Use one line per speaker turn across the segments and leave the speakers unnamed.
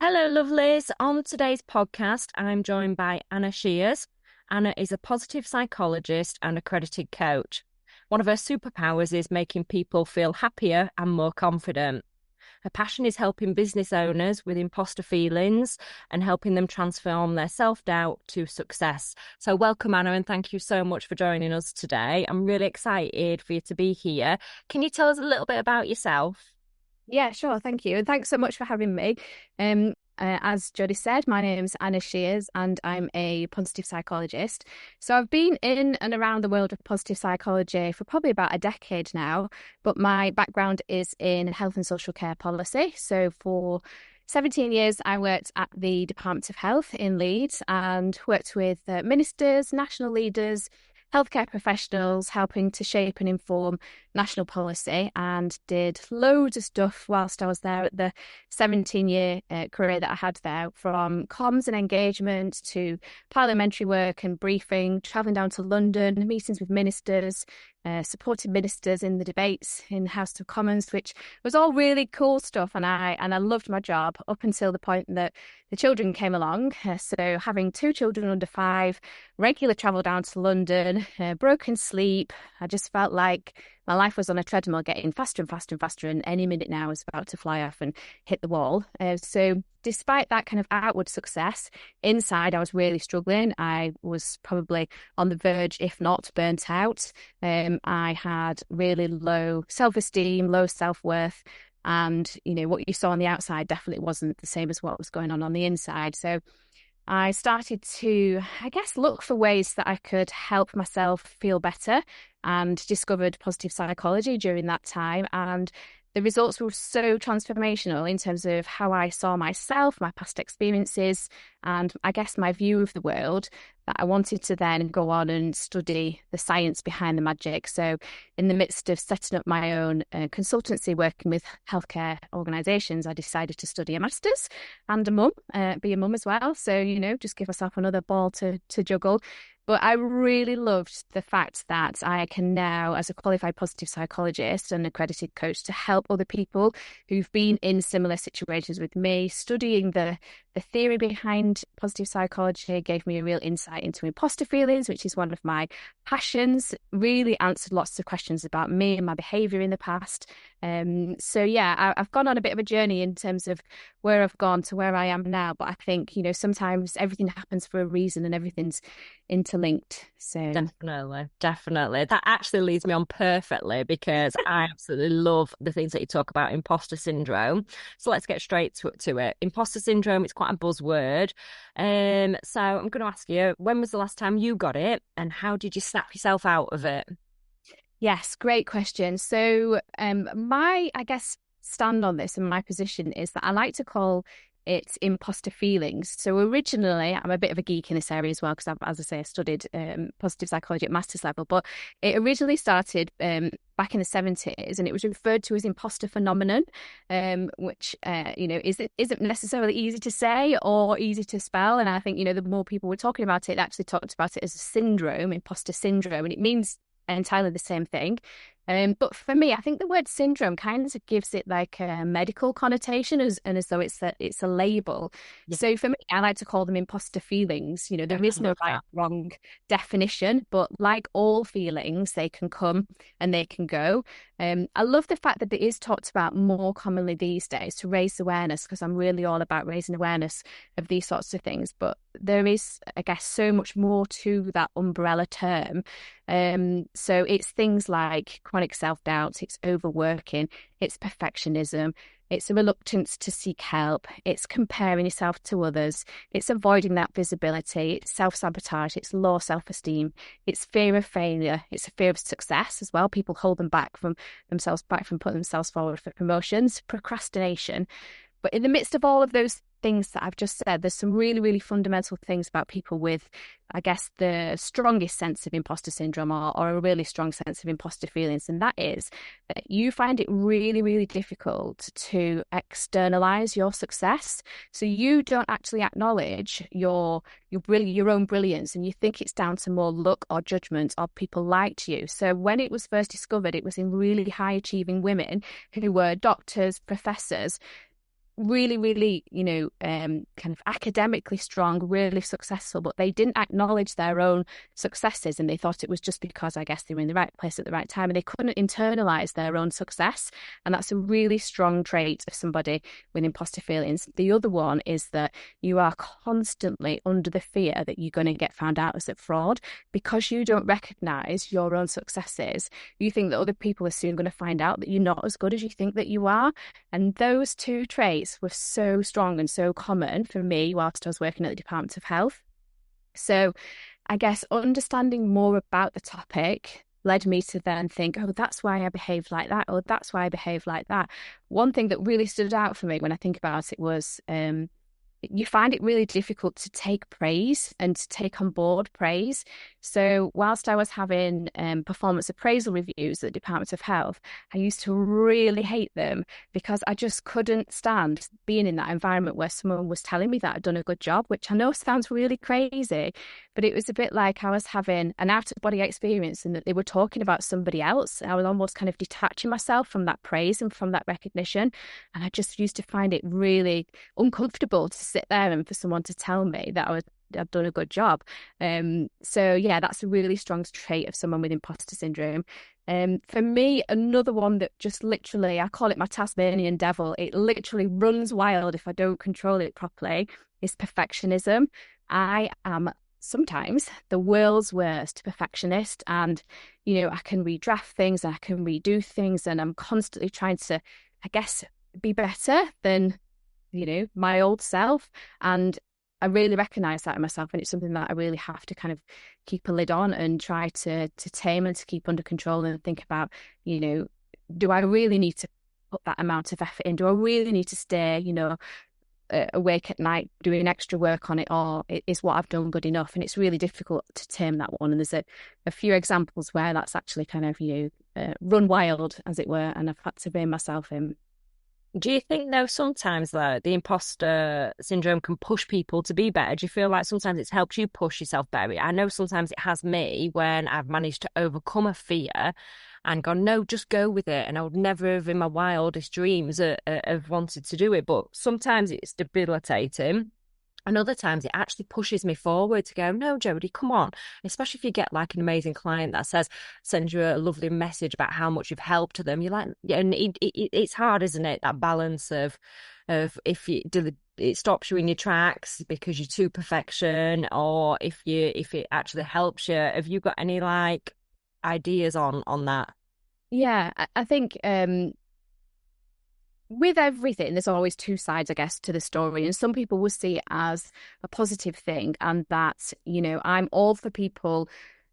Hello, lovelies. On today's podcast, I'm joined by Anna Shears. Anna is a positive psychologist and accredited coach. One of her superpowers is making people feel happier and more confident. Her passion is helping business owners with imposter feelings and helping them transform their self-doubt to success. So welcome, Anna, and thank you so much for joining us today. I'm really excited for you to be here. Can you tell us a little bit about yourself?
Yeah, sure. Thank you. And thanks so much for having me. As Jodie said, my name's Anna Shears and I'm a positive psychologist. So I've been in and around the world of positive psychology for probably about a decade now, but my background is in health and social care policy. So for 17 years, I worked at the Department of Health in Leeds and worked with ministers, national leaders, healthcare professionals, helping to shape and inform national policy, and did loads of stuff whilst I was there at the 17-year career that I had there, from comms and engagement to parliamentary work and briefing, travelling down to London, meetings with ministers, supporting ministers in the debates in the House of Commons, which was all really cool stuff. And I loved my job up until the point that the children came along. So having two children under 5, regular travel down to London, broken sleep, I just felt like my life was on a treadmill getting faster and faster and faster, and any minute now was about to fly off and hit the wall. So despite that kind of outward success, inside I was really struggling. I was probably on the verge, if not burnt out. I had really low self-esteem, low self-worth. And, what you saw on the outside definitely wasn't the same as what was going on the inside. So I started to, look for ways that I could help myself feel better, and discovered positive psychology during that time. And the results were so transformational in terms of how I saw myself, my past experiences, and my view of the world, that I wanted to then go on and study the science behind the magic. So in the midst of setting up my own consultancy working with healthcare organisations, I decided to study a master's and be a mum as well. So, just give myself another ball to juggle. But I really loved the fact that I can now, as a qualified positive psychologist and accredited coach, to help other people who've been in similar situations with me. Studying the theory behind positive psychology gave me a real insight into imposter feelings, which is one of my passions. Really answered lots of questions about me and my behaviour in the past. I've gone on a bit of a journey in terms of where I've gone to where I am now. But I think, sometimes everything happens for a reason and everything's interlinked. So
Definitely. That actually leads me on perfectly, because I absolutely love the things that you talk about, imposter syndrome. So let's get straight to it. Imposter syndrome, it's quite a buzzword. So I'm going to ask you, when was the last time you got it, and how did you snap yourself out of it?
Yes, great question. So my stand on this and my position is that I like to call it imposter feelings. So originally, I'm a bit of a geek in this area as well, because as I say, I studied positive psychology at master's level, but it originally started back in the 70s, and it was referred to as imposter phenomenon, which isn't necessarily easy to say or easy to spell. And I think, the more people were talking about it, they actually talked about it as a syndrome, imposter syndrome, and it means entirely the same thing. But for me, I think the word syndrome kind of gives it like a medical connotation, as though it's a label.
Yeah,
So for me, I like to call them imposter feelings. There is no right or wrong definition, but like all feelings, they can come and they can go. I love the fact that it is talked about more commonly these days to raise awareness, because I'm really all about raising awareness of these sorts of things. But there is, so much more to that umbrella term. So it's things like chronic self-doubt, it's overworking, it's perfectionism, it's a reluctance to seek help, it's comparing yourself to others, it's avoiding that visibility, it's self-sabotage, it's low self-esteem, it's fear of failure, it's a fear of success as well. People hold themselves back from putting themselves forward for promotions, procrastination. But in the midst of all of those things that I've just said, there's some really, really fundamental things about people with, the strongest sense of imposter syndrome, or a really strong sense of imposter feelings. And that is that you find it really, really difficult to externalize your success. So you don't actually acknowledge your own brilliance, and you think it's down to more luck or judgment or people liked you. So when it was first discovered, it was in really high achieving women who were doctors, professors. really, really, kind of academically strong, really successful, but they didn't acknowledge their own successes, and they thought it was just because, I guess, they were in the right place at the right time, and they couldn't internalize their own success. And that's a really strong trait of somebody with imposter feelings. The other one is that you are constantly under the fear that you're going to get found out as a fraud because you don't recognize your own successes. You think that other people are soon going to find out that you're not as good as you think that you are. And those two traits were so strong and so common for me whilst I was working at the Department of Health. So I guess understanding more about the topic led me to then think, oh, that's why I behaved like that, or that's why I behaved like that. One thing that really stood out for me when I think about it was you find it really difficult to take praise and to take on board praise. So whilst I was having performance appraisal reviews at the Department of Health, I used to really hate them because I just couldn't stand being in that environment where someone was telling me that I'd done a good job, which I know sounds really crazy, but it was a bit like I was having an out-of-body experience and that they were talking about somebody else. I was almost kind of detaching myself from that praise and from that recognition. And I just used to find it really uncomfortable to sit there and for someone to tell me that I've done a good job. So yeah, that's a really strong trait of someone with imposter syndrome. For me, another one that just literally, I call it my Tasmanian devil, it literally runs wild if I don't control it properly, is perfectionism. I am sometimes the world's worst perfectionist, and I can redraft things and I can redo things, and I'm constantly trying to, I guess, be better than my old self. And I really recognize that in myself, and it's something that I really have to kind of keep a lid on and try to tame and to keep under control, and think about, do I really need to put that amount of effort in? Do I really need to stay, awake at night doing extra work on it, or is what I've done good enough? And it's really difficult to tame that one. And there's a few examples where that's actually kind of run wild, as it were, and I've had to rein myself in.
Do you think, though, sometimes, though, the imposter syndrome can push people to be better? Do you feel like sometimes it's helped you push yourself better? I know sometimes it has me when I've managed to overcome a fear and gone, no, just go with it. And I would never have in my wildest dreams have wanted to do it. But sometimes it's debilitating. And other times it actually pushes me forward to go, no, Jodie, come on. Especially if you get like an amazing client that sends you a lovely message about how much you've helped them. You're like, yeah, and it's hard, isn't it? That balance of if it stops you in your tracks because you're too perfection, or if it actually helps you. Have you got any like ideas on that?
Yeah, I think with everything, there's always two sides, I guess, to the story. And some people will see it as a positive thing, and that, I'm all for people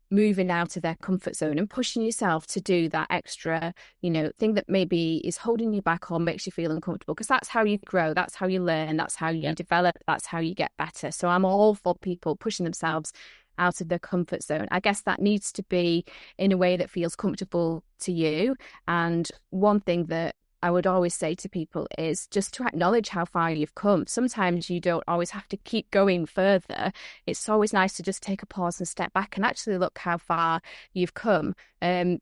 moving out of their comfort zone and pushing yourself to do that extra, thing that maybe is holding you back or makes you feel uncomfortable, because that's how you grow, that's how you learn, that's how you develop, that's how you get better. So I'm all for people pushing themselves out of their comfort zone. I guess that needs to be in a way that feels comfortable to you. And one thing that I would always say to people is just to acknowledge how far you've come. Sometimes you don't always have to keep going further. It's always nice to just take a pause and step back and actually look how far you've come.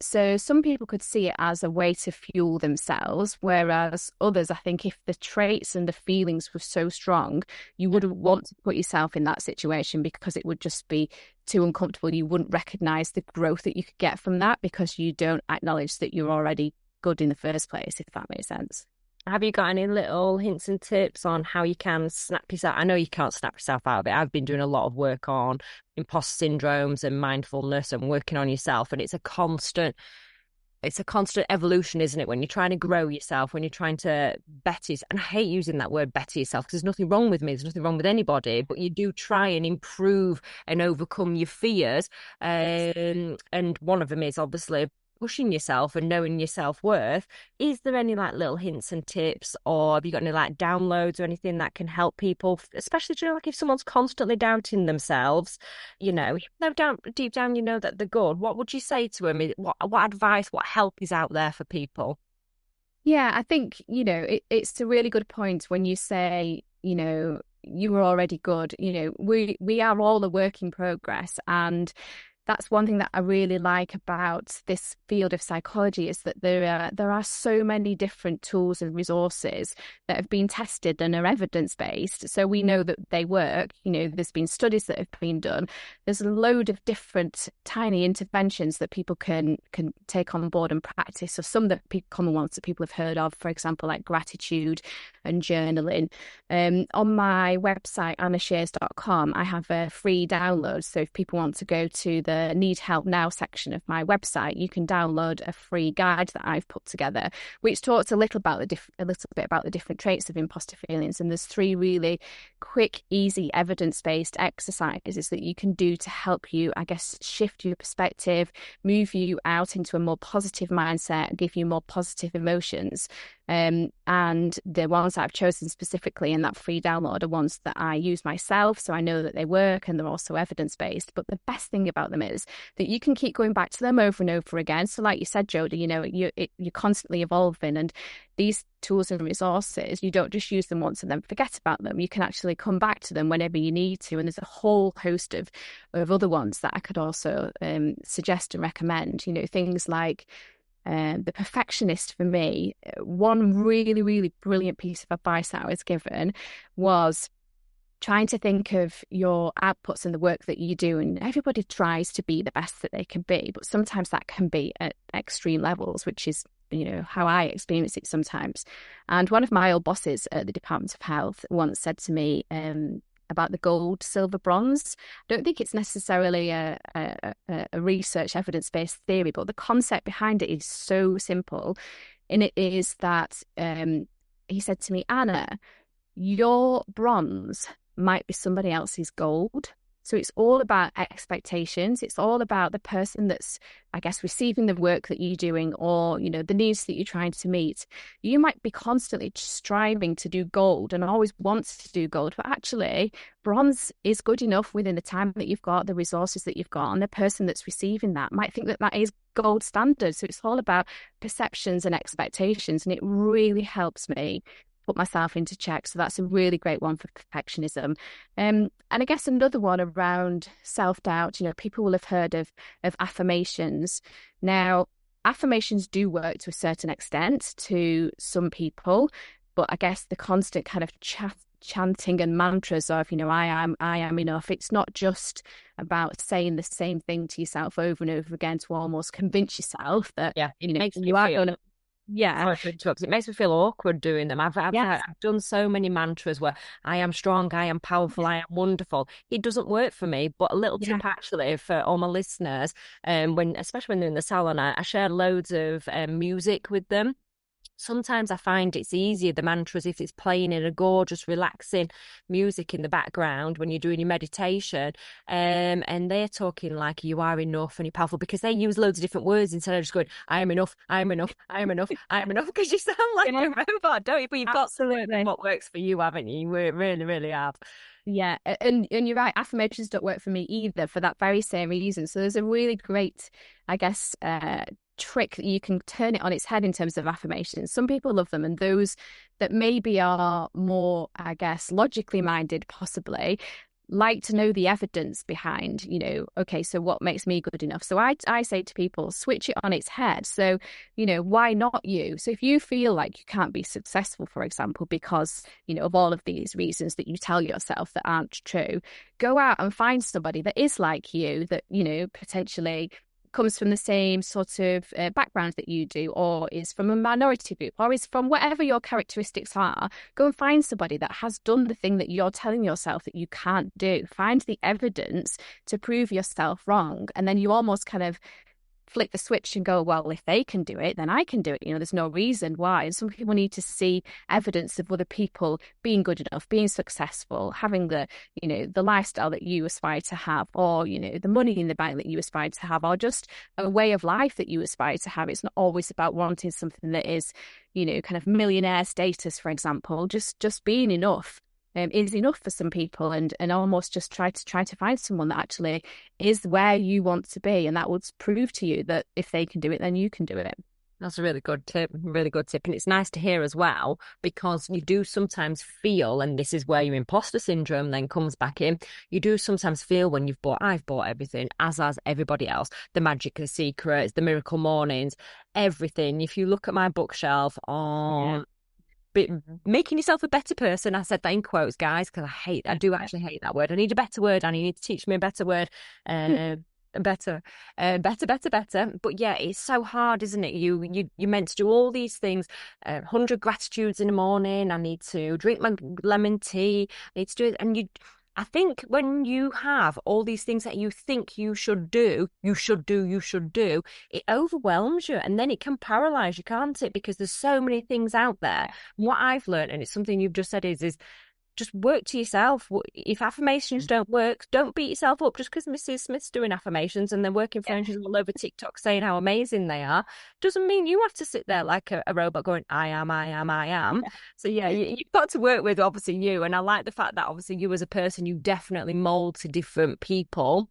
So some people could see it as a way to fuel themselves, whereas others, I think, if the traits and the feelings were so strong, you wouldn't want to put yourself in that situation because it would just be too uncomfortable. You wouldn't recognize the growth that you could get from that because you don't acknowledge that you're already good in the first place, if that makes sense.
Have you got any little hints and tips on how you can snap yourself? I know you can't snap yourself out of it. I've been doing a lot of work on imposter syndromes and mindfulness and working on yourself, and it's a constant evolution, isn't it? When you're trying to grow yourself, when you're trying to better yourself, and I hate using that word better yourself because there's nothing wrong with me, there's nothing wrong with anybody, but you do try and improve and overcome your fears. And one of them is obviously pushing yourself and knowing your self-worth. Is there any like little hints and tips, or have you got any like downloads or anything that can help people, especially like if someone's constantly doubting themselves, deep down you know that they're good? What would you say to them? What advice, what help is out there for people?
Yeah, I think it's a really good point when you say you were already good. We are all a work in progress, and that's one thing that I really like about this field of psychology, is that there are so many different tools and resources that have been tested and are evidence-based. So we know that they work. There's been studies that have been done. There's a load of different tiny interventions that people can take on board and practice. So some common ones that people have heard of, for example, like gratitude and journaling. On my website, annashears.com, I have a free download. So if people want to go to the Need Help Now section of my website, you can download a free guide that I've put together, which talks a little bit about the different traits of imposter feelings. And there's 3 really quick, easy, evidence-based exercises that you can do to help you, I guess, shift your perspective, move you out into a more positive mindset, give you more positive emotions. And the ones that I've chosen specifically in that free download are ones that I use myself, so I know that they work, and they're also evidence-based. But the best thing about them is that you can keep going back to them over and over again. So like you said, Jodie, you're constantly evolving, and these tools and resources, you don't just use them once and then forget about them. You can actually come back to them whenever you need to. And there's a whole host of other ones that I could also suggest and recommend. Things like the perfectionist. For me, one really, really brilliant piece of advice that I was given was trying to think of your outputs and the work that you do. And everybody tries to be the best that they can be, but sometimes that can be at extreme levels, which is how I experience it sometimes. And one of my old bosses at the Department of Health once said to me about the gold, silver, bronze. I don't think it's necessarily a research evidence-based theory, but the concept behind it is so simple. And it is that he said to me, Anna, your bronze might be somebody else's gold. So it's all about expectations. It's all about the person that's, I guess, receiving the work that you're doing, or, the needs that you're trying to meet. You might be constantly striving to do gold and always want to do gold, but actually bronze is good enough within the time that you've got, the resources that you've got, and the person that's receiving that might think that is gold standard. So it's all about perceptions and expectations, and it really helps me put myself into check. So that's a really great one for perfectionism. And I guess another one around self-doubt, people will have heard of affirmations. Now, affirmations do work to a certain extent to some people, but I guess the constant kind of chanting and mantras of, I am enough. It's not just about saying the same thing to yourself over and over again to almost convince yourself that, you are going to. Yeah.
Sorry to interrupt. It makes me feel awkward doing them. I've done so many mantras where I am strong, I am powerful, I am wonderful. It doesn't work for me. But a little tip actually for all my listeners, especially when they're in the salon, I share loads of music with them. Sometimes I find it's easier, the mantras, if it's playing in a gorgeous, relaxing music in the background when you're doing your meditation, and they're talking like you are enough and you're powerful, because they use loads of different words instead of just going, I am enough, I am enough, I am enough, I am enough, because you sound like a robot, don't you? But you've got what works for you, haven't you? You really, really have.
Yeah, and you're right, affirmations don't work for me either for that very same reason. So there's a really great, I guess, trick that you can turn it on its head in terms of affirmations. Some people love them, and those that maybe are more, I guess, logically minded possibly like to know the evidence behind, okay, so what makes me good enough? So I say to people, switch it on its head. So, why not you? So if you feel like you can't be successful, for example, because, of all of these reasons that you tell yourself that aren't true, go out and find somebody that is like you, that, potentially comes from the same sort of background that you do, or is from a minority group, or is from whatever your characteristics are. Go and find somebody that has done the thing that you're telling yourself that you can't do. Find the evidence to prove yourself wrong, and then you almost kind of flick the switch and go, well, if they can do it, then I can do it. There's no reason why. And some people need to see evidence of other people being good enough, being successful, having the, the lifestyle that you aspire to have, or, the money in the bank that you aspire to have, or just a way of life that you aspire to have. It's not always about wanting something that is, kind of millionaire status, for example. Just being enough is enough for some people, and almost just try to find someone that actually is where you want to be, and that would prove to you that if they can do it, then you can do it.
That's a really good tip, really good tip. And it's nice to hear as well, because you do sometimes feel, and this is where your imposter syndrome then comes back in. You do sometimes feel when I've bought everything, as has everybody else, the magic, the secrets, the miracle mornings, everything. If you look at my bookshelf on making yourself a better person, I said that in quotes, guys, because I do actually hate that word. I need a better word, and you need to teach me a better word. Better, better. But yeah, it's so hard, isn't it? You're meant to do all these things. 100 gratitudes in the morning. I need to drink my lemon tea. I need to do it, and I think when you have all these things that you think you should do, it overwhelms you, and then it can paralyze you, can't it? Because there's so many things out there. And what I've learned, and it's something you've just said, is just work to yourself. If affirmations don't work, don't beat yourself up just because Mrs. Smith's doing affirmations and they're working for angels all over TikTok saying how amazing they are. Doesn't mean you have to sit there like a robot going, I am, I am, I am. So yeah, you've got to work with obviously you. And I like the fact that obviously you as a person, you definitely mold to different people.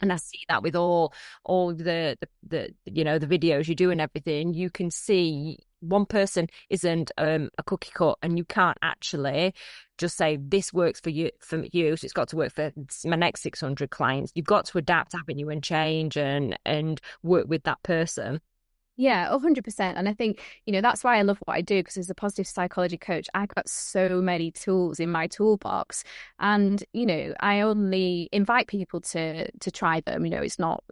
And I see that with all the the videos you do and everything. You can see one person isn't a cookie cut, and you can't actually just say this works for you, so it's got to work for my next 600 clients. You've got to adapt, haven't you, and change and work with that person.
Yeah, 100%. And I think, that's why I love what I do, because as a positive psychology coach, I've got so many tools in my toolbox. And, I only invite people to try them. It's not,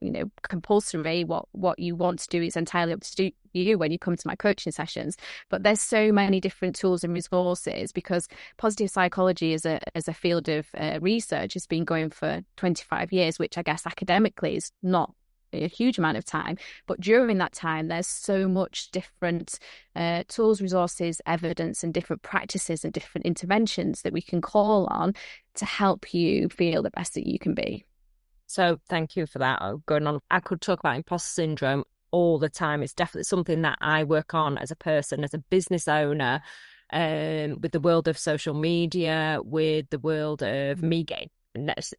compulsory. What you want to do is entirely up to you when you come to my coaching sessions. But there's so many different tools and resources, because positive psychology as a field of research has been going for 25 years, which I guess academically is not a huge amount of time, but during that time there's so much different tools, resources, evidence, and different practices and different interventions that we can call on to help you feel the best that you can be.
So thank you for that. Going on, I could talk about imposter syndrome all the time. It's definitely something that I work on as a person, as a business owner, with the world of social media, with the world of me getting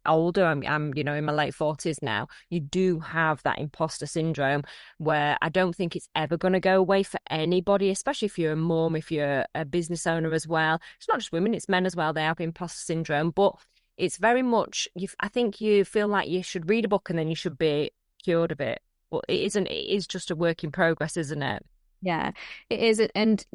older. I'm in my late 40s now. You do have that imposter syndrome, where I don't think it's ever going to go away for anybody, especially if you're a mum, if you're a business owner as well. It's not just women, it's men as well. They have imposter syndrome, but it's very much, I think you feel like you should read a book and then you should be cured of it. Well, it isn't. It is just a work in progress, isn't it?
Yeah, it is. And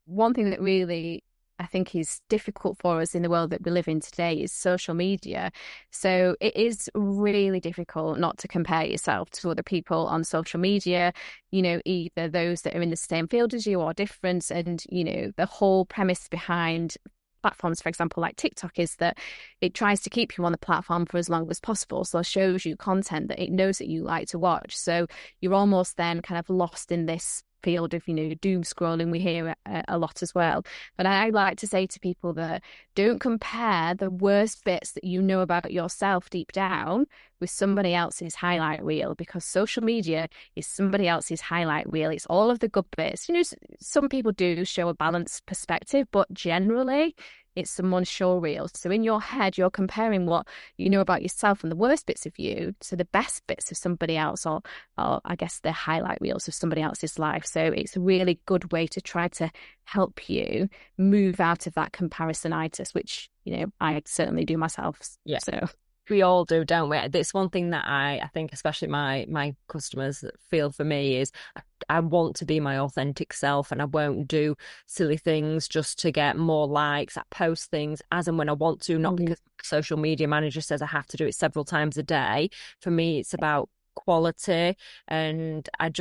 one thing that really I think is difficult for us in the world that we live in today is social media. So it is really difficult not to compare yourself to other people on social media, either those that are in the same field as you or different. And, the whole premise behind platforms, for example, like TikTok, is that it tries to keep you on the platform for as long as possible. So it shows you content that it knows that you like to watch. So you're almost then kind of lost in this field of, doom scrolling. We hear a lot as well. But I like to say to people that don't compare the worst bits that you know about yourself deep down with somebody else's highlight reel, because social media is somebody else's highlight reel. It's all of the good bits. Some people do show a balanced perspective, but generally it's someone's show reel. So in your head, you're comparing what you know about yourself and the worst bits of you to the best bits of somebody else, or I guess the highlight reels of somebody else's life. So it's a really good way to try to help you move out of that comparisonitis, which, I certainly do myself.
Yeah.
So
we all do, don't we? It's one thing that I think, especially my customers feel for me, is I want to be my authentic self, and I won't do silly things just to get more likes. I post things as and when I want to, not because social media manager says I have to do it several times a day. For me, it's about quality, and I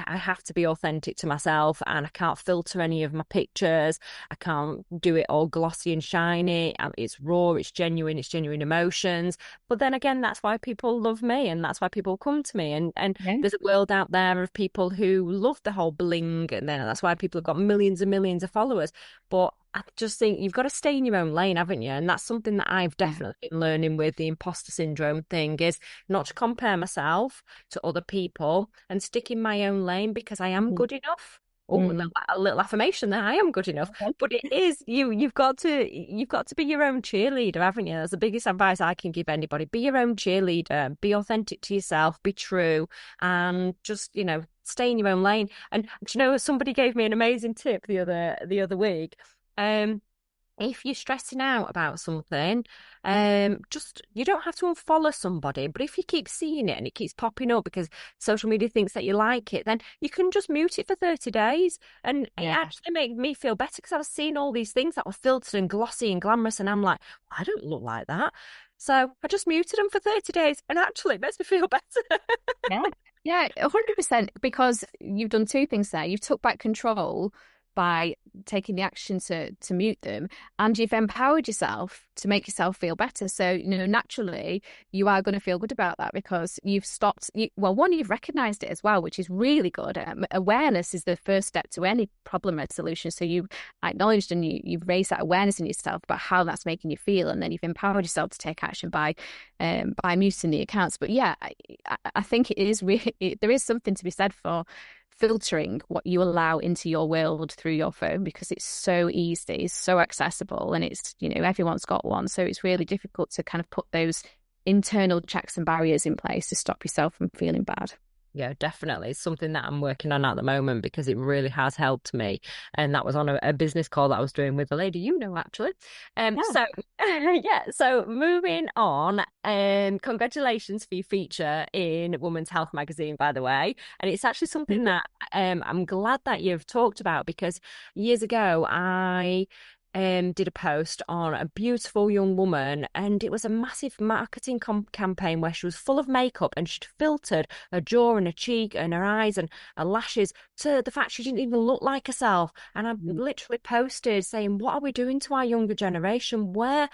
have to be authentic to myself, and I can't filter any of my pictures. I can't do it all glossy and shiny. It's raw, it's genuine emotions. But then again, that's why people love me, and that's why people come to me, and there's a world out there of people who love the whole bling, and then that's why people have got millions and millions of followers. But I just think you've got to stay in your own lane, haven't you? And that's something that I've definitely been learning with the imposter syndrome thing, is not to compare myself to other people and stick in my own lane, because I am good enough. Oh, a little affirmation there. I am good enough. But it is you've got to be your own cheerleader, haven't you? That's the biggest advice I can give anybody. Be your own cheerleader, be authentic to yourself, be true, and just, stay in your own lane. And do you know, somebody gave me an amazing tip the other week. If you're stressing out about something, just you don't have to unfollow somebody, but if you keep seeing it and it keeps popping up because social media thinks that you like it, then you can just mute it for 30 days. And it
Yeah.
actually made me feel better because I was seeing all these things that were filtered and glossy and glamorous, and I'm like, I don't look like that. So I just muted them for 30 days, and actually it makes me feel better.
Yeah. Yeah, 100%, because you've done two things there. You've took back control by taking the action to mute them, and you've empowered yourself to make yourself feel better. So, naturally you are going to feel good about that because you've stopped, well, one, you've recognized it as well, which is really good. Awareness is the first step to any problem resolution. So you acknowledged and you've raised that awareness in yourself about how that's making you feel, and then you've empowered yourself to take action by muting the accounts. But yeah, I think it is really, there is something to be said for filtering what you allow into your world through your phone, because it's so easy, it's so accessible, and it's, everyone's got one. So it's really difficult to kind of put those internal checks and barriers in place to stop yourself from feeling bad.
Yeah, definitely. It's something that I'm working on at the moment because it really has helped me. And that was on a business call that I was doing with a lady, actually.
Yeah.
So yeah, so moving on, congratulations for your feature in Women's Health magazine, by the way. And it's actually something that I'm glad that you've talked about, because years ago I did a post on a beautiful young woman, and it was a massive marketing campaign where she was full of makeup and she'd filtered her jaw and her cheek and her eyes and her lashes to the fact she didn't even look like herself. And I literally posted saying, what are we doing to our younger generation? Why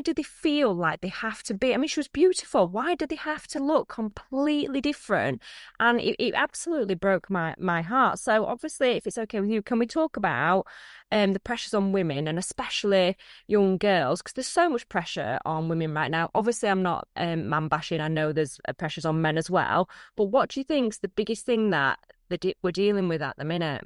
do they feel like they have to be? I mean, she was beautiful. Why do they have to look completely different? And it absolutely broke my heart. So obviously, if it's okay with you, can we talk about the pressures on women, and especially young girls, because there's so much pressure on women right now. Obviously, I'm not man bashing. I know there's pressures on men as well. But what do you think's the biggest thing that we're dealing with at the minute?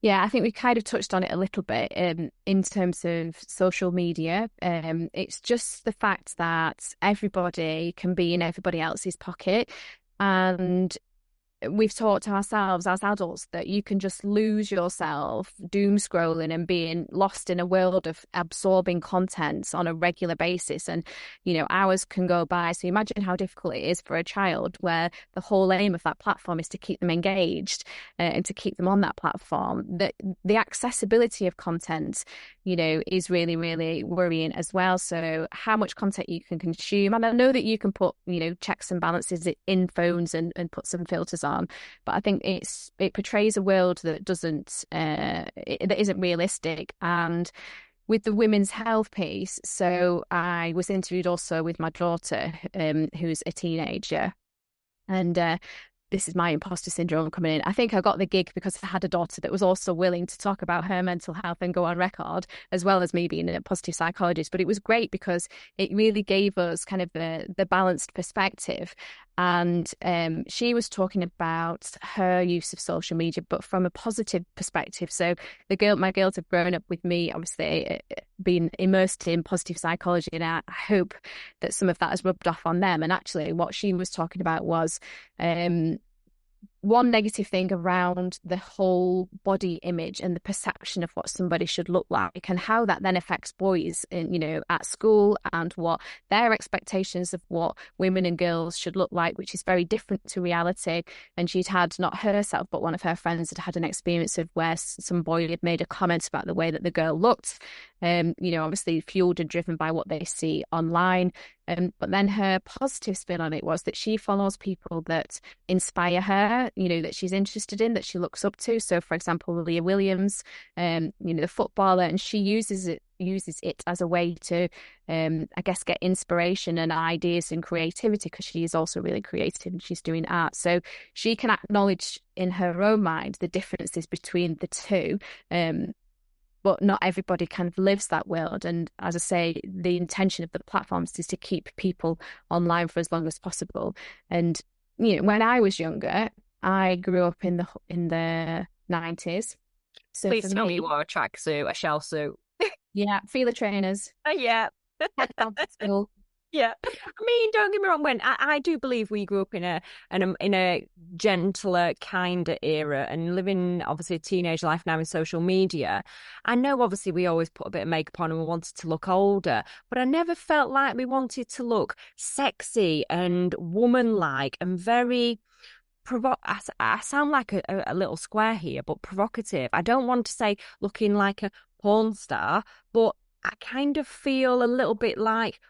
Yeah, I think we kind of touched on it a little bit in terms of social media. It's just the fact that everybody can be in everybody else's pocket, and we've taught to ourselves as adults that you can just lose yourself doom scrolling and being lost in a world of absorbing content on a regular basis. And, hours can go by. So imagine how difficult it is for a child, where the whole aim of that platform is to keep them engaged and to keep them on that platform. The accessibility of content, is really, really worrying as well. So how much content you can consume. And I know that you can put, checks and balances in phones and put some filters on. But I think it portrays a world that that isn't realistic. And with the women's health piece, so I was interviewed also with my daughter, who's a teenager, and this is my imposter syndrome coming in. I think I got the gig because I had a daughter that was also willing to talk about her mental health and go on record, as well as me being a positive psychologist. But it was great because it really gave us kind of the balanced perspective. And she was talking about her use of social media, but from a positive perspective. So my girls have grown up with me, obviously, being immersed in positive psychology, and I hope that some of that has rubbed off on them. And actually, what she was talking about was one negative thing around the whole body image and the perception of what somebody should look like, and how that then affects boys at school, and what their expectations of what women and girls should look like, which is very different to reality. And she'd had, not herself, but one of her friends had an experience of where some boy had made a comment about the way that the girl looked, obviously fueled and driven by what they see online. But then her positive spin on it was that she follows people that inspire her, that she's interested in, that she looks up to. So, for example, Leah Williams, the footballer, and she uses it as a way to, I guess, get inspiration and ideas and creativity, because she is also really creative and she's doing art. So she can acknowledge in her own mind the differences between the two. But not everybody kind of lives that world. And as I say, the intention of the platforms is to keep people online for as long as possible. And, when I was younger, I grew up in the 90s. So
Please
for
tell me
me,
you wore a tracksuit, a shell suit.
yeah, Fila trainers,
Yeah.
head down to school.
Yeah, I mean, don't get me wrong. When I do believe we grew up in a gentler, kinder era, and living obviously a teenage life now in social media. I know obviously we always put a bit of makeup on and we wanted to look older, but I never felt like we wanted to look sexy and woman-like and very I sound like a little square here, but provocative. I don't want to say looking like a porn star, but I kind of feel a little bit like,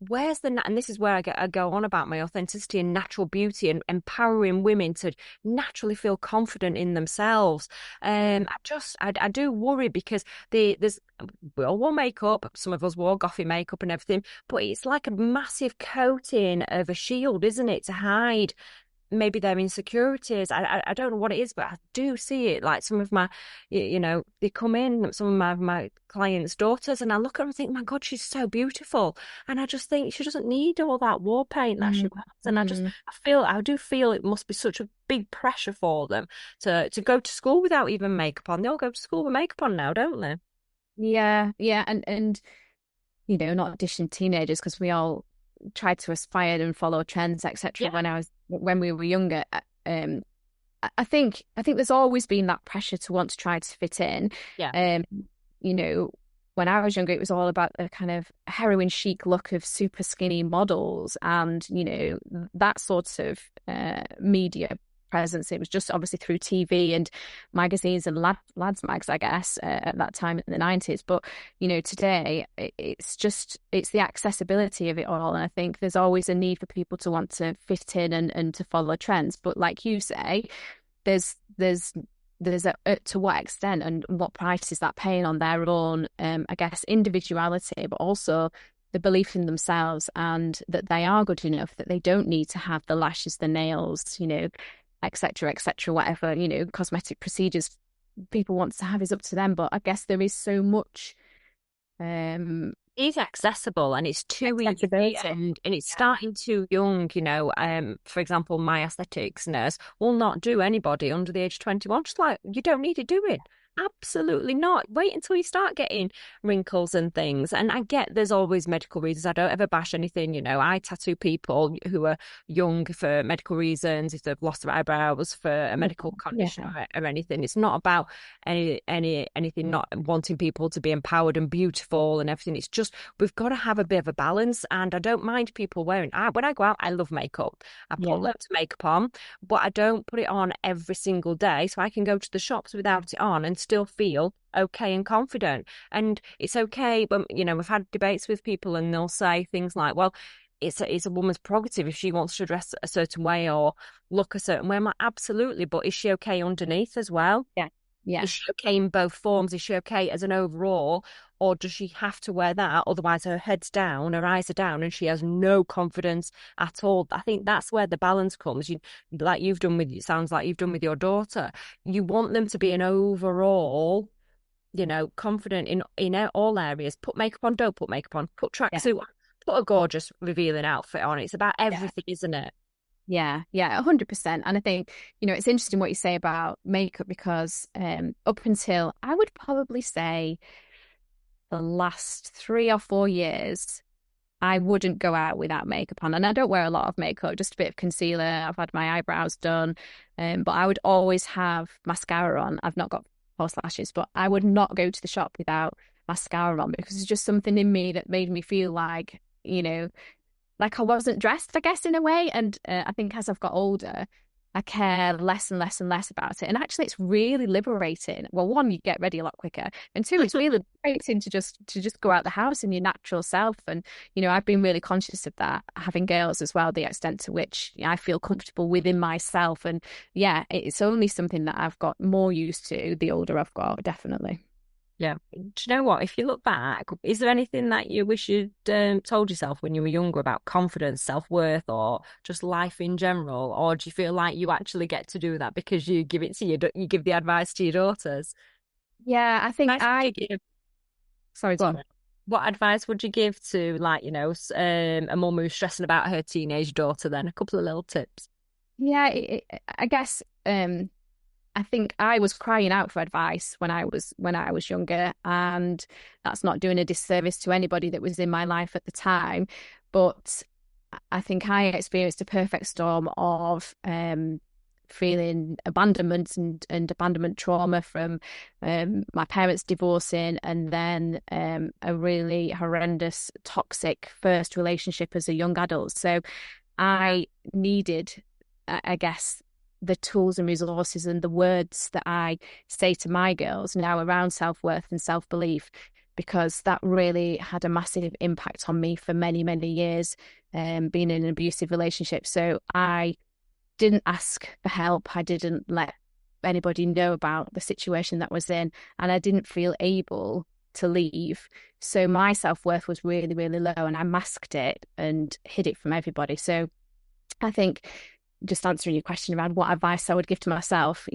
where's and this is where I go on about my authenticity and natural beauty and empowering women to naturally feel confident in themselves. I do worry because we all wore makeup, some of us wore gothy makeup and everything, but it's like a massive coating of a shield, isn't it, to hide maybe their insecurities. I don't know what it is, but I do see it. Like some of my, they come in, some of my clients' daughters, and I look at her and think, my God, she's so beautiful. And I just think she doesn't need all that war paint that she wears. And I do feel it must be such a big pressure for them to go to school without even makeup on. They all go to school with makeup on now, don't they?
Yeah, yeah, and not dishing teenagers because we all tried to aspire and follow trends, etc. When we were younger. I think there's always been that pressure to want to try to fit in.
Yeah.
When I was younger, it was all about the kind of heroin chic look of super skinny models and that sort of media presence. It was just obviously through TV and magazines and lads mags, I guess, at that time in the 90s. But today it's the accessibility of it all, and I think there's always a need for people to want to fit in and to follow trends. But like you say, there's to what extent and what price is that paying on their own, I guess, individuality, but also the belief in themselves and that they are good enough, that they don't need to have the lashes, the nails, etc., whatever, cosmetic procedures people want to have is up to them. But I guess there is so much
it's accessible and it's too easy and it's starting too young, for example, my aesthetics nurse will not do anybody under the age of 21. Just like, you don't need to do it. Absolutely not. Wait until you start getting wrinkles and things. And I get there's always medical reasons. I don't ever bash anything. I tattoo people who are young for medical reasons, if they've lost their eyebrows for a medical condition or anything. It's not about anything not wanting people to be empowered and beautiful and everything. It's just we've got to have a bit of a balance. And I don't mind people wearing. When I go out, I love makeup. I put loads of makeup on, but I don't put it on every single day, so I can go to the shops without it on and still feel okay and confident. And it's okay when we've had debates with people and they'll say things like, well, it's a woman's prerogative if she wants to dress a certain way or look a certain way. I'm like, absolutely, but is she okay underneath as well?
Yeah.
Is she okay in both forms? Is she okay as an overall, or does she have to wear that? Otherwise, her head's down, her eyes are down, and she has no confidence at all. I think that's where the balance comes. Sounds like you've done with your daughter. You want them to be an overall, confident in all areas. Put makeup on, don't put makeup on. Put tracksuit on, put a gorgeous, revealing outfit on. It's about everything, isn't it?
Yeah, 100%. And I think, it's interesting what you say about makeup because up until, I would probably say, the last 3 or 4 years, I wouldn't go out without makeup on. And I don't wear a lot of makeup, just a bit of concealer. I've had my eyebrows done, but I would always have mascara on. I've not got false lashes, but I would not go to the shop without mascara on because it's just something in me that made me feel like, like I wasn't dressed, I guess, in a way. And I think as I've got older, I care less and less and less about it. And actually, it's really liberating. Well, one, you get ready a lot quicker. And two, it's really liberating to just go out the house in your natural self. And, I've been really conscious of that, having girls as well, the extent to which I feel comfortable within myself. And yeah, it's only something that I've got more used to the older I've got, definitely.
Yeah. Do you know what? If you look back, is there anything that you wish you'd told yourself when you were younger about confidence, self-worth, or just life in general? Or do you feel like you actually get to do that because you give you give the advice to your daughters?
Yeah, I think Sorry, go on.
What advice would you give to, a mum who's stressing about her teenage daughter then? A couple of little tips.
Yeah, I guess I think I was crying out for advice when I was younger, and that's not doing a disservice to anybody that was in my life at the time. But I think I experienced a perfect storm of feeling abandonment and abandonment trauma from my parents divorcing, and then a really horrendous, toxic first relationship as a young adult. So I needed, I guess, the tools and resources and the words that I say to my girls now around self-worth and self-belief, because that really had a massive impact on me for many, many years, being in an abusive relationship. So I didn't ask for help. I didn't let anybody know about the situation that I was in, and I didn't feel able to leave. So my self-worth was really, really low, and I masked it and hid it from everybody. So I think, just answering your question around what advice I would give to myself,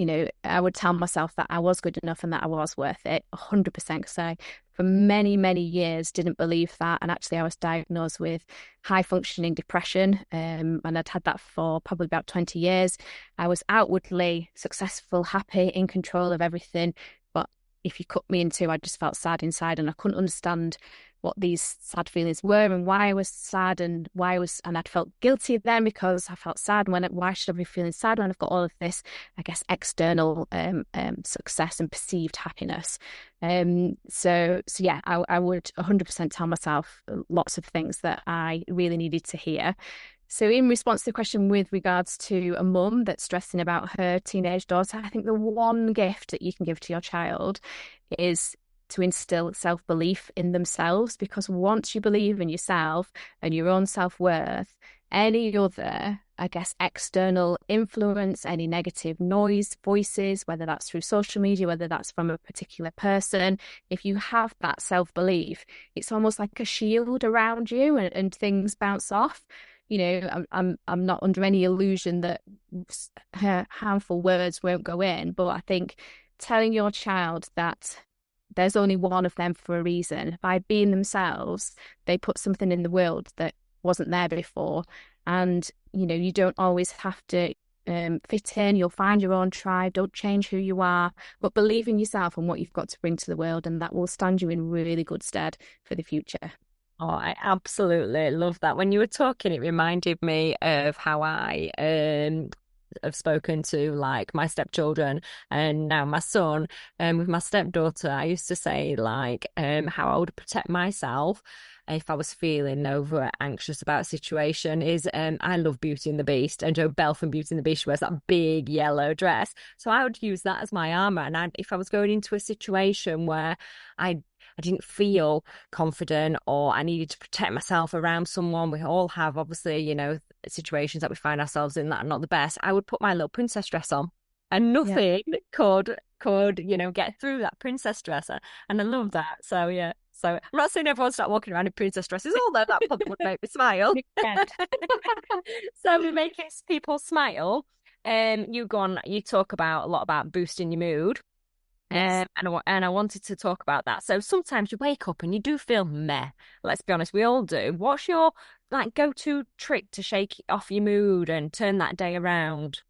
I would tell myself that I was good enough and that I was worth it 100%, because I, for many, many years, didn't believe that. And actually, I was diagnosed with high functioning depression, and I'd had that for probably about 20 years. I was outwardly successful, happy, in control of everything. But if you cut me in two, I just felt sad inside, and I couldn't understand what these sad feelings were and why I was sad, and I'd felt guilty then because I felt sad. Why should I be feeling sad when I've got all of this, I guess, external success and perceived happiness? So yeah, I would 100% tell myself lots of things that I really needed to hear. So in response to the question with regards to a mum that's stressing about her teenage daughter, I think the one gift that you can give to your child is to instill self-belief in themselves, because once you believe in yourself and your own self-worth, any other, I guess, external influence, any negative noise, voices, whether that's through social media, whether that's from a particular person, if you have that self-belief, it's almost like a shield around you, and things bounce off. I'm not under any illusion that harmful words won't go in, but I think telling your child that there's only one of them for a reason. By being themselves, they put something in the world that wasn't there before. And, you don't always have to fit in. You'll find your own tribe. Don't change who you are, but believe in yourself and what you've got to bring to the world. And that will stand you in really good stead for the future.
Oh, I absolutely love that. When you were talking, it reminded me of how I have spoken to like my stepchildren and now my son. With my stepdaughter, I used to say like how I would protect myself if I was feeling over anxious about a situation is I love Beauty and the Beast, and Joe Bell from Beauty and the Beast wears that big yellow dress. So I would use that as my armor. And if I was going into a situation where I didn't feel confident or I needed to protect myself around someone, we all have obviously, situations that we find ourselves in that are not the best, I would put my little princess dress on, and nothing could get through that princess dress. And I love that. So yeah. So I'm not saying everyone start walking around in princess dresses, although that probably would make me smile. So making people smile. You talk about a lot about boosting your mood. And I wanted to talk about that. So sometimes you wake up and you do feel meh. Let's be honest, we all do. What's your go-to trick to shake off your mood and turn that day around?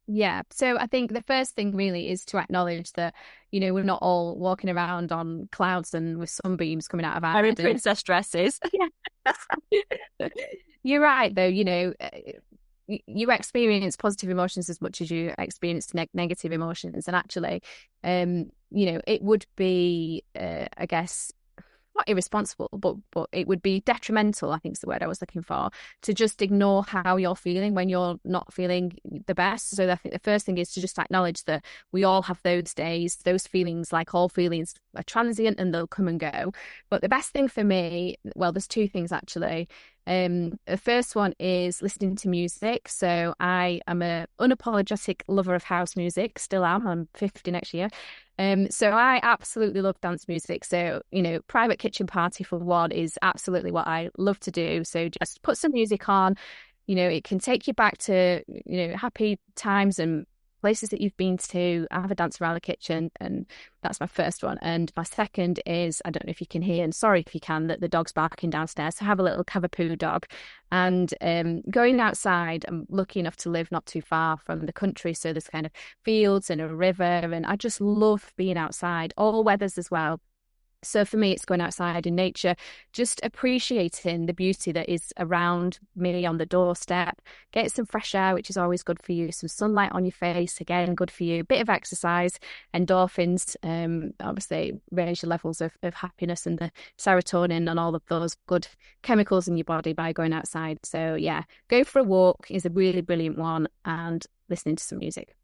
Yeah. So I think the first thing really is to acknowledge that, we're not all walking around on clouds and with sunbeams coming out of our
head. Princess dresses.
Yeah. You're right, though. You experience positive emotions as much as you experience negative emotions. And actually, it would be, I guess, not irresponsible, but it would be detrimental, I think is the word I was looking for, to just ignore how you're feeling when you're not feeling the best. So I think the first thing is to just acknowledge that we all have those days, those feelings, like all feelings are transient and they'll come and go. But the best thing for me, well, there's two things actually. The first one is listening to music. So I am a unapologetic lover of house music, still am. I'm 50 next year. So I absolutely love dance music. So, Private Kitchen Party for one is absolutely what I love to do. So just put some music on, it can take you back to, happy times and places that you've been to, have a dance around the kitchen. And that's my first one. And my second is, I don't know if you can hear, and sorry if you can, that the dog's barking downstairs. So have a little Cavapoo dog. And going outside, I'm lucky enough to live not too far from the country. So there's kind of fields and a river. And I just love being outside, all weathers as well. So for me, it's going outside in nature, just appreciating the beauty that is around me on the doorstep, get some fresh air, which is always good for you, some sunlight on your face, again, good for you, bit of exercise, endorphins, obviously raise your levels of happiness and the serotonin and all of those good chemicals in your body by going outside. So yeah, go for a walk is a really brilliant one, and listening to some music.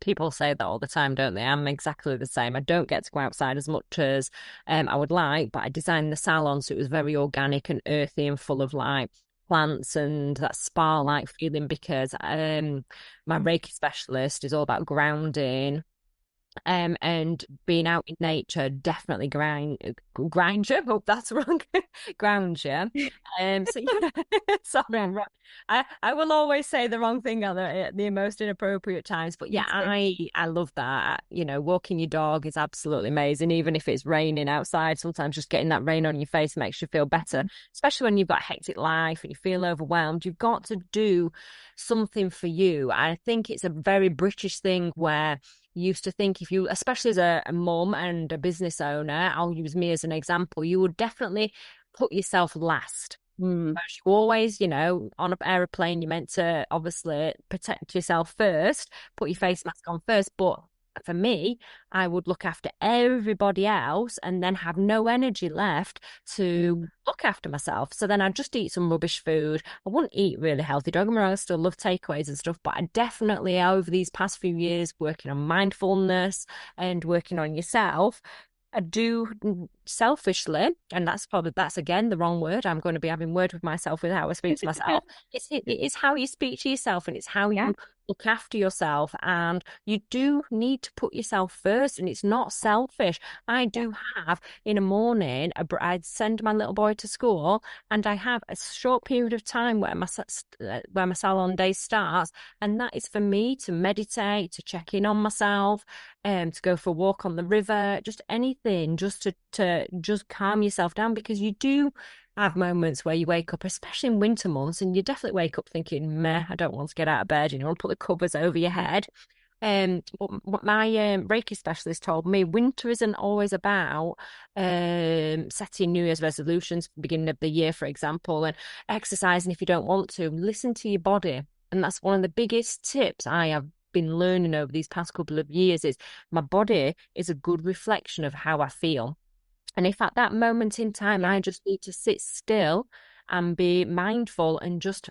People say that all the time, don't they? I'm exactly the same. I don't get to go outside as much as I would like, but I designed the salon so it was very organic and earthy and full of like plants and that spa-like feeling because my Reiki specialist is all about grounding. And being out in nature definitely grind you. Hope that's wrong. Ground you. So yeah, sorry, I'm wrong. I will always say the wrong thing at the most inappropriate times. But yeah, I love that. You know, walking your dog is absolutely amazing, even if it's raining outside. Sometimes just getting that rain on your face makes you feel better, especially when you've got a hectic life and you feel overwhelmed. You've got to do something for you. I think it's a very British thing where used to think if you, especially as a mum and a business owner, I'll use me as an example, you would definitely put yourself last. You always, you know, on an aeroplane, you're meant to obviously protect yourself first, put your face mask on first. But for me, I would look after everybody else and then have no energy left to look after myself. So then I'd just eat some rubbish food. I wouldn't eat really healthy. Don't get me wrong, I still love takeaways and stuff, but I definitely, over these past few years, working on mindfulness and working on yourself, I do selfishly, and that's again the wrong word. I'm going to be having word with myself with how I speak to myself. It is how you speak to yourself, and it's how you look after yourself, and you do need to put yourself first, and it's not selfish. I do have in a morning, I'd send my little boy to school, and I have a short period of time where my salon day starts, and that is for me to meditate, to check in on myself, to go for a walk on the river, just anything, just to just calm yourself down, because you do have moments where you wake up, especially in winter months, and you definitely wake up thinking, meh, I don't want to get out of bed, you know, put the covers over your head. What my Reiki specialist told me, winter isn't always about setting New Year's resolutions, beginning of the year, for example, and exercising if you don't want to. Listen to your body. And that's one of the biggest tips I have been learning over these past couple of years is my body is a good reflection of how I feel. And if at that moment in time I just need to sit still and be mindful and just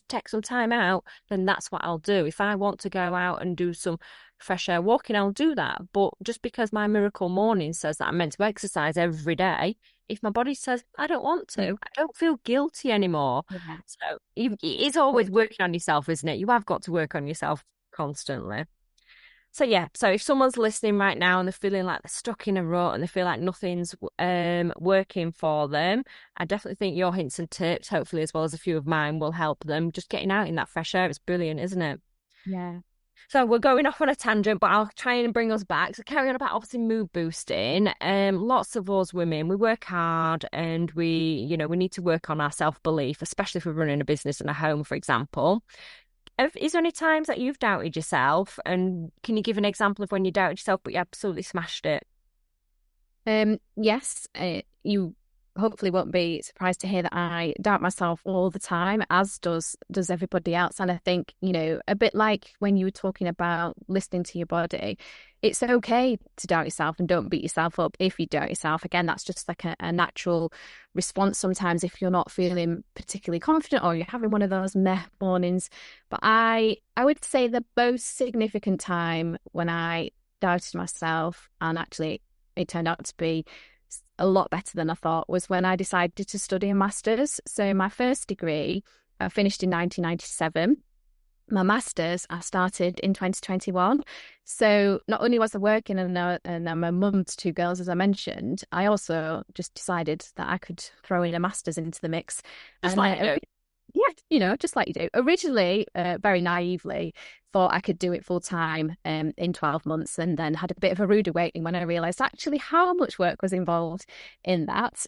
take some time out, then that's what I'll do. If I want to go out and do some fresh air walking, I'll do that. But just because my miracle morning says that I'm meant to exercise every day, if my body says I don't want to, I don't feel guilty anymore.
Yeah.
So it is always working on yourself, isn't it? You have got to work on yourself constantly. So yeah, so if someone's listening right now and they're feeling like they're stuck in a rut and they feel like nothing's working for them, I definitely think your hints and tips, hopefully as well as a few of mine, will help them. Just getting out in that fresh air, it's brilliant, isn't it?
Yeah.
So we're going off on a tangent, but I'll try and bring us back. So carry on about obviously mood boosting. Lots of us women, we work hard and we need to work on our self-belief, especially if we're running a business and a home, for example. Is there any times that you've doubted yourself? And can you give an example of when you doubted yourself, but you absolutely smashed it?
Yes, you hopefully won't be surprised to hear that I doubt myself all the time, as does everybody else. And I think, you know, a bit like when you were talking about listening to your body, it's okay to doubt yourself and don't beat yourself up if you doubt yourself. Again, that's just like a natural response sometimes if you're not feeling particularly confident or you're having one of those meh mornings. But I would say the most significant time when I doubted myself, and actually it turned out to be a lot better than I thought, was when I decided to study a master's. So my first degree I finished in 1997. My master's I started in 2021. So not only was I working and I'm a mum to two girls, as I mentioned, I also just decided that I could throw in a master's into the mix.
Just
and
like
Yeah, just like you do. Originally, very naively, thought I could do it full time in 12 months, and then had a bit of a rude awakening when I realised actually how much work was involved in that.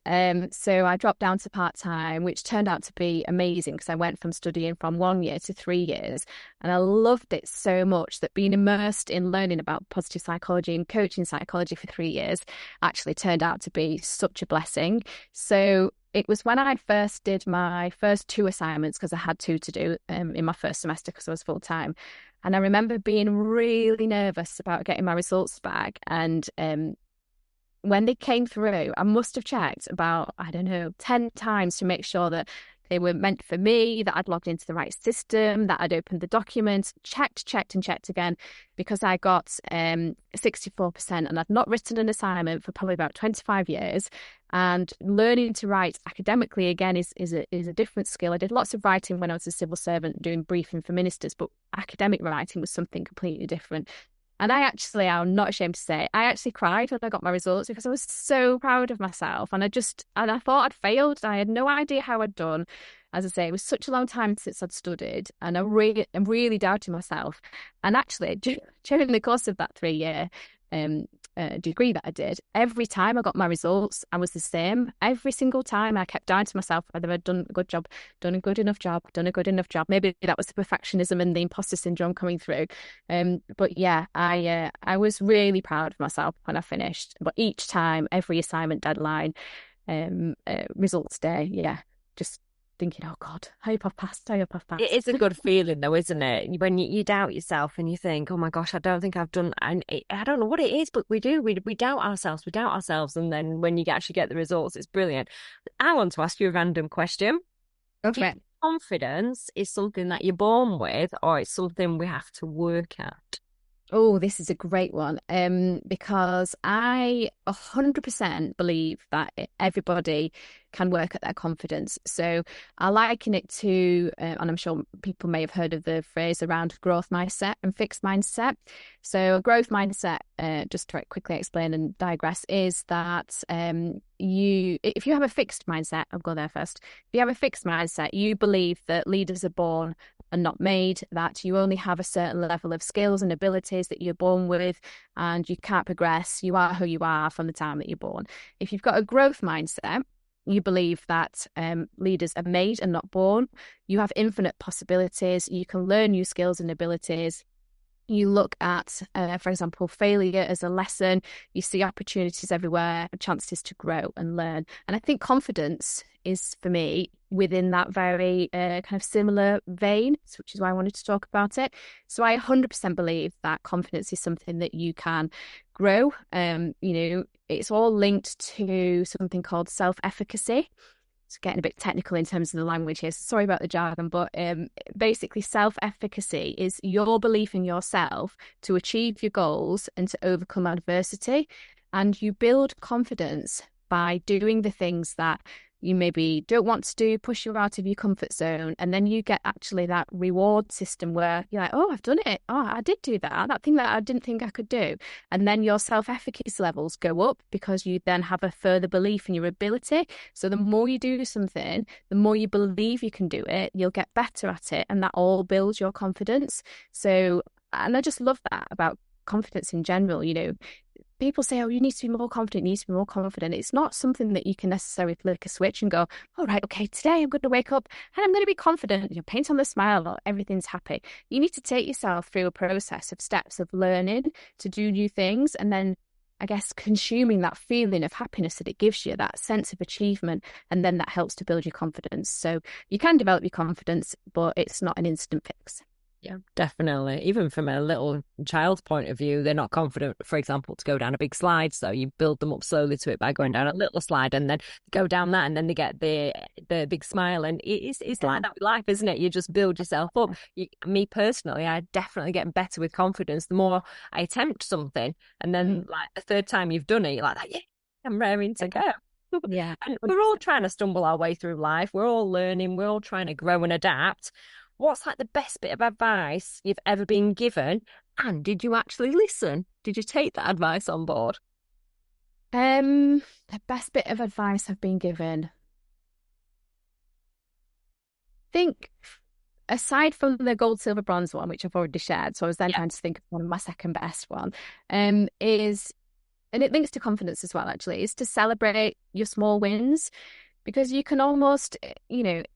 So I dropped down to part time, which turned out to be amazing because I went from studying from 1 year to 3 years. And I loved it so much that being immersed in learning about positive psychology and coaching psychology for 3 years actually turned out to be such a blessing. So it was when I first did my first two assignments, because I had two to do in my first semester because I was full time. And I remember being really nervous about getting my results back. And when they came through, I must have checked about, I don't know, 10 times to make sure that they were meant for me, that I'd logged into the right system, that I'd opened the documents, checked and checked again, because I got 64% and I'd not written an assignment for probably about 25 years. And learning to write academically, again, is a different skill. I did lots of writing when I was a civil servant doing briefing for ministers, but academic writing was something completely different. And I'm not ashamed to say, I actually cried when I got my results because I was so proud of myself. And I thought I'd failed. I had no idea how I'd done. As I say, it was such a long time since I'd studied, and I'm really doubting myself. And actually, during the course of that 3 year degree that I did, every time I got my results, I was the same. Every single time I kept doubting to myself whether I'd done a good job, done a good enough job, done a good enough job. Maybe that was the perfectionism and the imposter syndrome coming through. But yeah, I was really proud of myself when I finished. But each time, every assignment deadline, results day, yeah, just thinking, oh God, I hope I've passed.
It is a good feeling though, isn't it? When you doubt yourself and you think, oh my gosh, I don't think I've done, and I don't know what it is, but we do. We doubt ourselves, and then when you actually get the results, it's brilliant. I want to ask you a random question.
Okay.
Confidence is something that you're born with, or it's something we have to work at?
Oh, this is a great one. Because I 100% believe that everybody can work at their confidence. So I liken it to, and I'm sure people may have heard of the phrase around growth mindset and fixed mindset. So a growth mindset, just to quickly explain and digress, is that if you have a fixed mindset, I'll go there first. If you have a fixed mindset, you believe that leaders are born and not made, that you only have a certain level of skills and abilities that you're born with, and you can't progress. You are who you are from the time that you're born. If you've got a growth mindset, you believe that leaders are made and not born. You have infinite possibilities. You can learn new skills and abilities. You look at, for example, failure as a lesson. You see opportunities everywhere, chances to grow and learn. And I think confidence is, for me, within that very kind of similar vein, which is why I wanted to talk about it. So I 100% believe that confidence is something that you can grow. It's all linked to something called self-efficacy. It's getting a bit technical in terms of the language here, so sorry about the jargon, but basically self-efficacy is your belief in yourself to achieve your goals and to overcome adversity. And you build confidence by doing the things that you maybe don't want to do, push you out of your comfort zone, and then you get actually that reward system where you're like, oh, I've done it. Oh, I did do that thing that I didn't think I could do. And then your self-efficacy levels go up because you then have a further belief in your ability. So the more you do something, the more you believe you can do it, you'll get better at it, and that all builds your confidence. So, and I just love that about confidence in general. People say, oh, you need to be more confident, It's not something that you can necessarily flick a switch and go, all right, okay, today I'm going to wake up and I'm going to be confident. Paint on the smile or everything's happy. You need to take yourself through a process of steps of learning to do new things, and then, I guess, consuming that feeling of happiness that it gives you, that sense of achievement, and then that helps to build your confidence. So you can develop your confidence, but it's not an instant fix.
Yeah, definitely. Even from a little child's point of view, they're not confident, for example, to go down a big slide. So you build them up slowly to it by going down a little slide and then go down that, and then they get the big smile. And it's like that with life, isn't it? You just build yourself up. Me personally, I definitely get better with confidence the more I attempt something. And then like the third time you've done it, you're like, yeah, I'm raring to go.
Yeah.
And we're all trying to stumble our way through life. We're all learning. We're all trying to grow and adapt. What's like the best bit of advice you've ever been given? And did you actually listen? Did you take that advice on board?
The best bit of advice I've been given. think aside from the gold, silver, bronze one, which I've already shared, so I was then trying to think of one of my second best one, is, and it links to confidence as well, actually, is to celebrate your small wins. Because you can almost,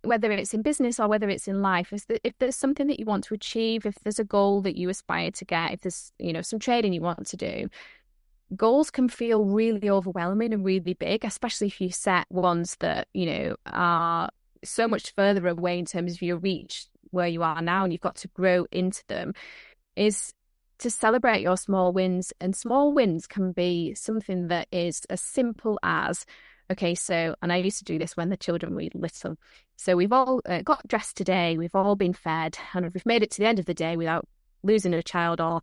whether it's in business or whether it's in life, if there's something that you want to achieve, if there's a goal that you aspire to get, if there's, some trading you want to do, goals can feel really overwhelming and really big, especially if you set ones that, are so much further away in terms of your reach where you are now, and you've got to grow into them, is to celebrate your small wins. And small wins can be something that is as simple as, okay, so, and I used to do this when the children were little. So we've all got dressed today, we've all been fed, and we've made it to the end of the day without losing a child or,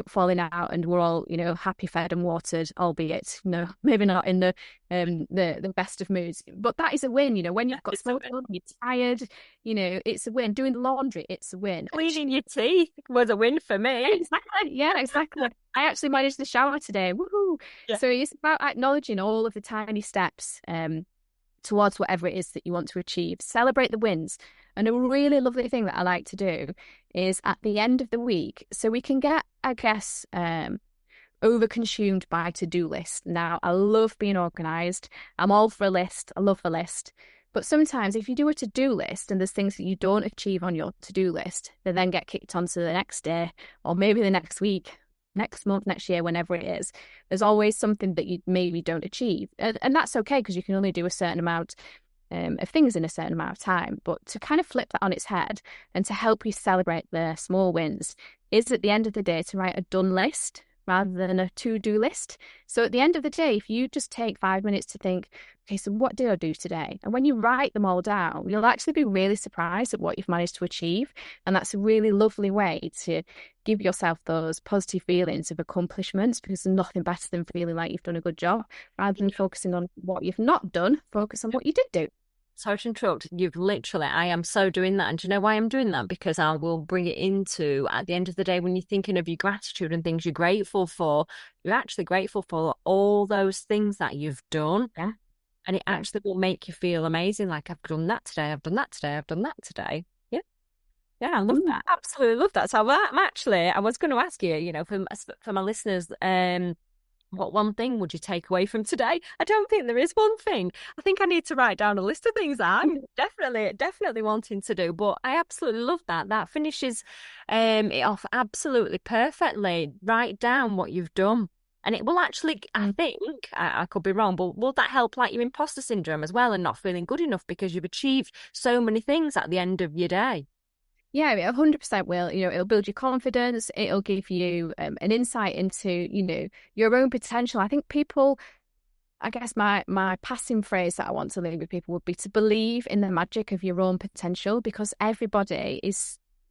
falling out, and we're all, happy, fed and watered, albeit, maybe not in the best of moods. But that is a win, when you've got small children, you're tired, it's a win. Doing the laundry, it's a win.
Cleaning your teeth was a win for me.
Exactly. Yeah, exactly. I actually managed the shower today. Woohoo! Yeah. So it's about acknowledging all of the tiny steps towards whatever it is that you want to achieve. Celebrate the wins. And a really lovely thing that I like to do is at the end of the week, so we can get, I guess, overconsumed by to-do lists. Now, I love being organised. I'm all for a list. I love a list. But sometimes if you do a to-do list and there's things that you don't achieve on your to-do list, they then get kicked onto the next day or maybe the next week, next month, next year, whenever it is. There's always something that you maybe don't achieve. And that's okay, because you can only do a certain amount of things in a certain amount of time. But to kind of flip that on its head and to help you celebrate the small wins is at the end of the day to write a done list rather than a to-do list. So at the end of the day, if you just take 5 minutes to think, okay, so what did I do today? And when you write them all down, you'll actually be really surprised at what you've managed to achieve. And that's a really lovely way to give yourself those positive feelings of accomplishments, because there's nothing better than feeling like you've done a good job. Rather than focusing on what you've not done, focus on what you did do.
Sorry to interrupt. I am so doing that. And do you know why I'm doing that? Because I will bring it into, at the end of the day, when you're thinking of your gratitude and things you're grateful for, you're actually grateful for all those things that you've done.
Yeah.
And it actually will make you feel amazing. Like, I've done that today, I've done that today, I've done that today. Yeah. Yeah, I love that. Absolutely love that. So I was going to ask you, for my listeners, what one thing would you take away from today? I don't think there is one thing. I think I need to write down a list of things I'm definitely wanting to do. But I absolutely love that. That finishes it off absolutely perfectly. Write down what you've done. And it will actually, I think, I could be wrong, but will that help like your imposter syndrome as well and not feeling good enough because you've achieved so many things at the end of your day?
Yeah, it 100% will. It'll build your confidence. It'll give you an insight into, your own potential. I think I guess my passing phrase that I want to leave with people would be to believe in the magic of your own potential, because everybody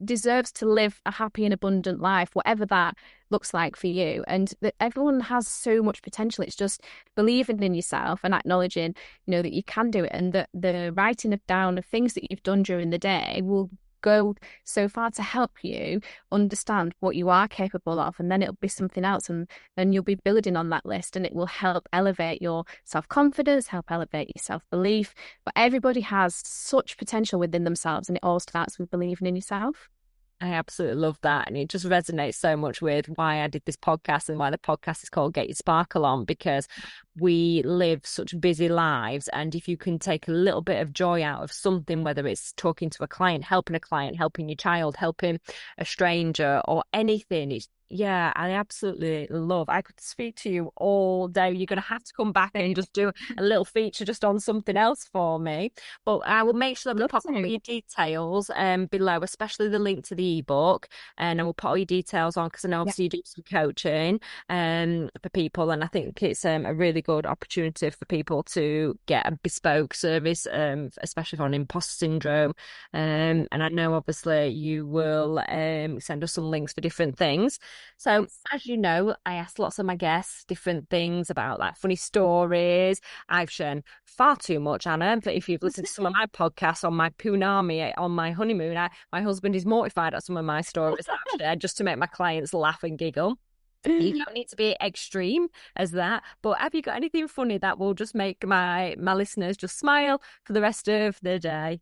deserves to live a happy and abundant life, whatever that looks like for you. And that everyone has so much potential. It's just believing in yourself and acknowledging, that you can do it, and that the writing down of things that you've done during the day will go so far to help you understand what you are capable of. And then it'll be something else, and then you'll be building on that list, and it will help elevate your self-confidence, help elevate your self-belief. But everybody has such potential within themselves, and it all starts with believing in yourself.
I absolutely love that. And it just resonates so much with why I did this podcast and why the podcast is called Get Your Sparkle On, because we live such busy lives. And if you can take a little bit of joy out of something, whether it's talking to a client, helping your child, helping a stranger or anything, yeah, I absolutely love. I could speak to you all day. You're going to have to come back and just do a little feature just on something else for me. But I will make sure that we pop all your details below, especially the link to the ebook. And I will put all your details on, because I know obviously you do some coaching for people. And I think it's a really good opportunity for people to get a bespoke service, especially on imposter syndrome. And I know obviously you will send us some links for different things. So, as you know, I asked lots of my guests different things about like funny stories. I've shown far too much, Anna. But if you've listened to some of my podcasts on my punami, on my honeymoon, my husband is mortified at some of my stories actually, just to make my clients laugh and giggle. You don't need to be extreme as that, but have you got anything funny that will just make my listeners just smile for the rest of the day?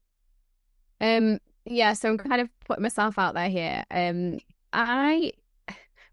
Yeah, so I'm kind of putting myself out there here. I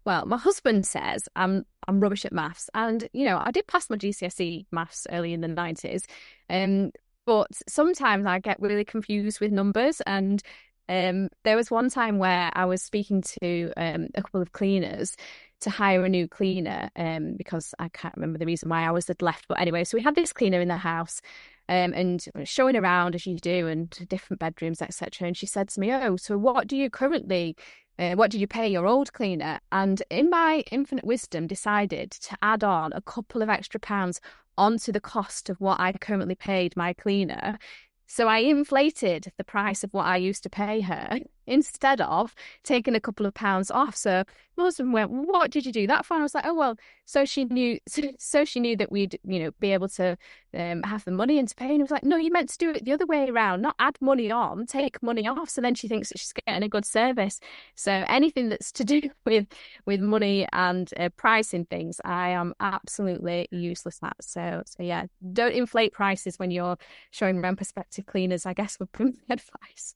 Well, my husband says I'm rubbish at maths, and I did pass my GCSE maths early in the 90s, um, but sometimes I get really confused with numbers. And there was one time where I was speaking to a couple of cleaners to hire a new cleaner, because I can't remember the reason why I was had left. But anyway, so we had this cleaner in the house. And showing around as you do, and different bedrooms, etc. And she said to me, "Oh, so what do you currently what did you pay your old cleaner?" And in my infinite wisdom, decided to add on a couple of extra pounds onto the cost of what I currently paid my cleaner. So I inflated the price of what I used to pay her instead of taking a couple of pounds off. So my husband went, "What did you do that for?" And I was like, "Oh, well, so she knew, so she knew that we'd, be able to have the money and to pay." And he was like, "No, you meant to do it the other way around, not add money on, take money off. So then she thinks that she's getting a good service." So anything that's to do with money and pricing things, I am absolutely useless at. So yeah, don't inflate prices when you're showing around prospective cleaners, I guess, would be my advice.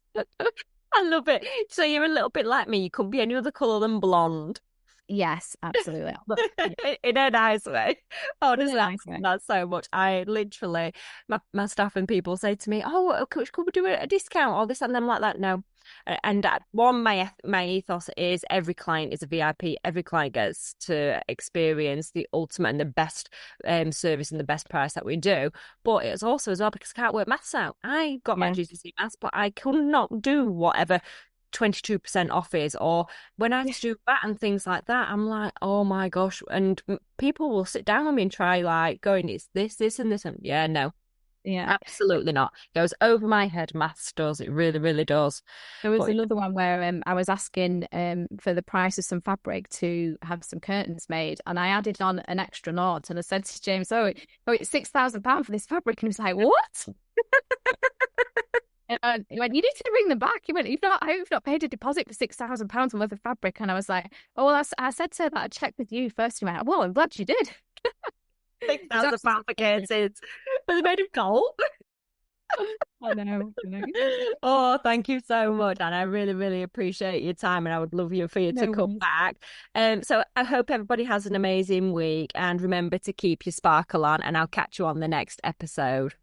I love it. So you're a little bit like me. You couldn't be any other colour than blonde.
Yes, absolutely. But, yeah,
In a nice way. Oh,
in
does
a nice way.
that so much? I literally, my staff and people say to me, "Oh, could we do a discount or this?" And I'm like that. No. And my ethos is every client is a VIP. Every client gets to experience the ultimate and the best service and the best price that we do. But it's also as well because I can't work maths out. I got my
Yeah.
GCSE maths, but I could not do whatever 22% off is, or when I have to do that and things like that, I'm like, oh my gosh. And people will sit down with me and try like going, "It's this and this." And yeah, no,
Yeah.
absolutely not. Goes over my head. Maths does. It really, really does.
There was
But
another one where I was asking for the price of some fabric to have some curtains made, and I added on an extra nought, and I said to James, "Oh, it's £6,000 for this fabric," and he was like, "What?" And he went, "You need to bring them back." He went, You've not paid a deposit for £6,000 worth of fabric." And I was like, "Oh, well, I said to her that I'd check with you first." He went, "Well, I'm glad you did."
£6,000 for curtains, but they're made of gold.
I know.
Oh, thank you so much, and I really, really appreciate your time, and I would love you for you to
No
come
worries.
back. So I hope everybody has an amazing week, and remember to keep your sparkle on, and I'll catch you on the next episode.